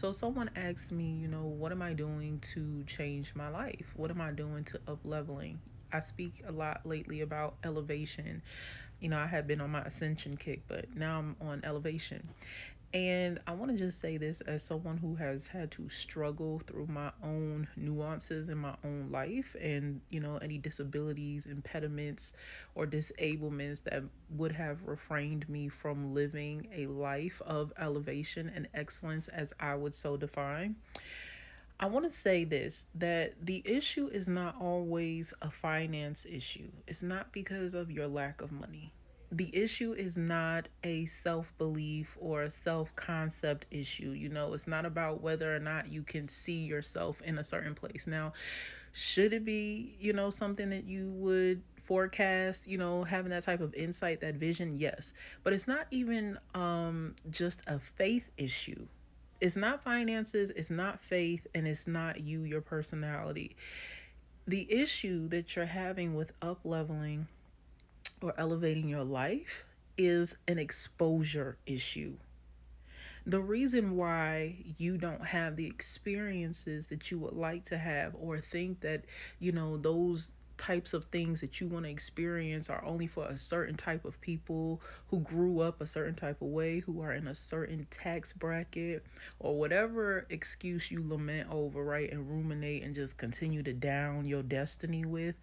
So someone asked me, what am I doing to change my life? What am I doing to up leveling? I speak a lot lately about elevation. I had been on my ascension kick, but now I'm on elevation. And I want to just say this as someone who has had to struggle through my own nuances in my own life and, any disabilities, impediments, or disablements that would have refrained me from living a life of elevation and excellence as I would so define. I want to say this, that the issue is not always a finance issue. It's not because of your lack of money. The issue is not a self belief or a self concept issue. It's not about whether or not you can see yourself in a certain place. Now, should it be, something that you would forecast, having that type of insight, that vision? Yes. But it's not even just a faith issue. It's not finances, it's not faith, and it's not you, your personality. The issue that you're having with up leveling or elevating your life is an exposure issue. The reason why you don't have the experiences that you would like to have, or think that, those types of things that you want to experience are only for a certain type of people who grew up a certain type of way, who are in a certain tax bracket, or whatever excuse you lament over, right, and ruminate and just continue to down your destiny with.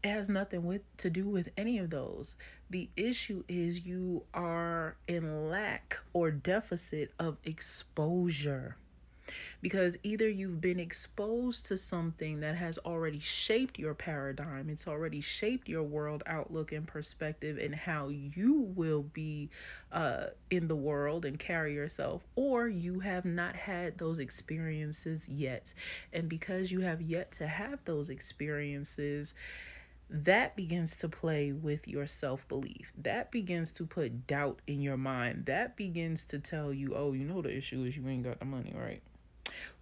It has nothing to do with any of those. The issue is you are in lack or deficit of exposure, because either you've been exposed to something that has already shaped your paradigm, it's already shaped your world outlook and perspective and how you will be in the world and carry yourself, or you have not had those experiences yet. And because you have yet to have those experiences, that begins to play with your self belief. That begins to put doubt in your mind. That begins to tell you, oh, the issue is you ain't got the money, right?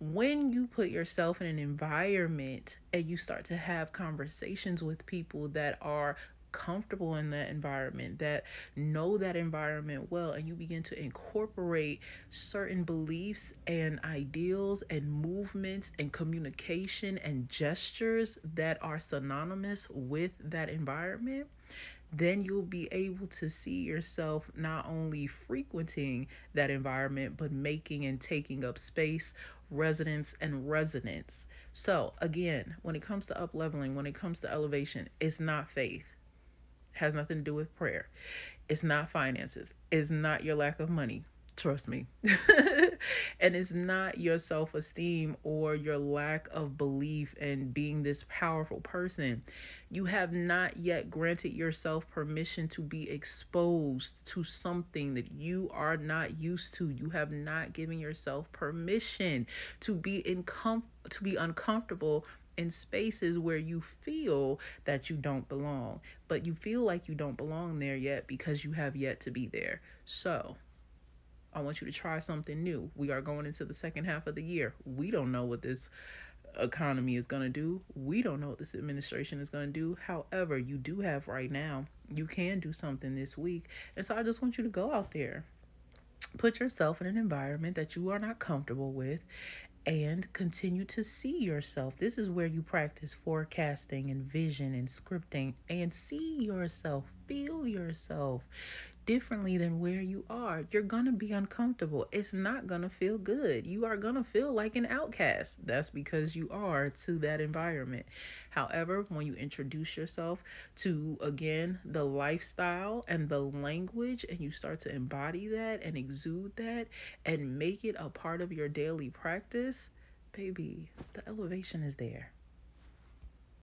When you put yourself in an environment and you start to have conversations with people that are comfortable in that environment, that know that environment well, and you begin to incorporate certain beliefs and ideals and movements and communication and gestures that are synonymous with that environment, then you'll be able to see yourself not only frequenting that environment, but making and taking up space, residence, and resonance. So, again, when it comes to up leveling, when it comes to elevation, it's not faith. It has nothing to do with prayer. It's not finances. It's not your lack of money. Trust me. And it's not your self esteem or your lack of belief in being this powerful person. You have not yet granted yourself permission to be exposed to something that you are not used to. You have not given yourself permission to to be uncomfortable in spaces where you feel that you don't belong. But you feel like you don't belong there yet because you have yet to be there. So, I want you to try something new. We are going into the second half of the year. We don't know what this economy is going to do. We don't know what this administration is going to do. However, you do have right now, you can do something this week. And so I just want you to go out there, put yourself in an environment that you are not comfortable with, and continue to see yourself. This is where you practice forecasting and vision and scripting and see yourself, feel yourself differently than where you are. You're going to be uncomfortable. It's not going to feel good. You are going to feel like an outcast. That's because you are to that environment. However, when you introduce yourself to, again, the lifestyle and the language, and you start to embody that and exude that and make it a part of your daily practice, baby, the elevation is there.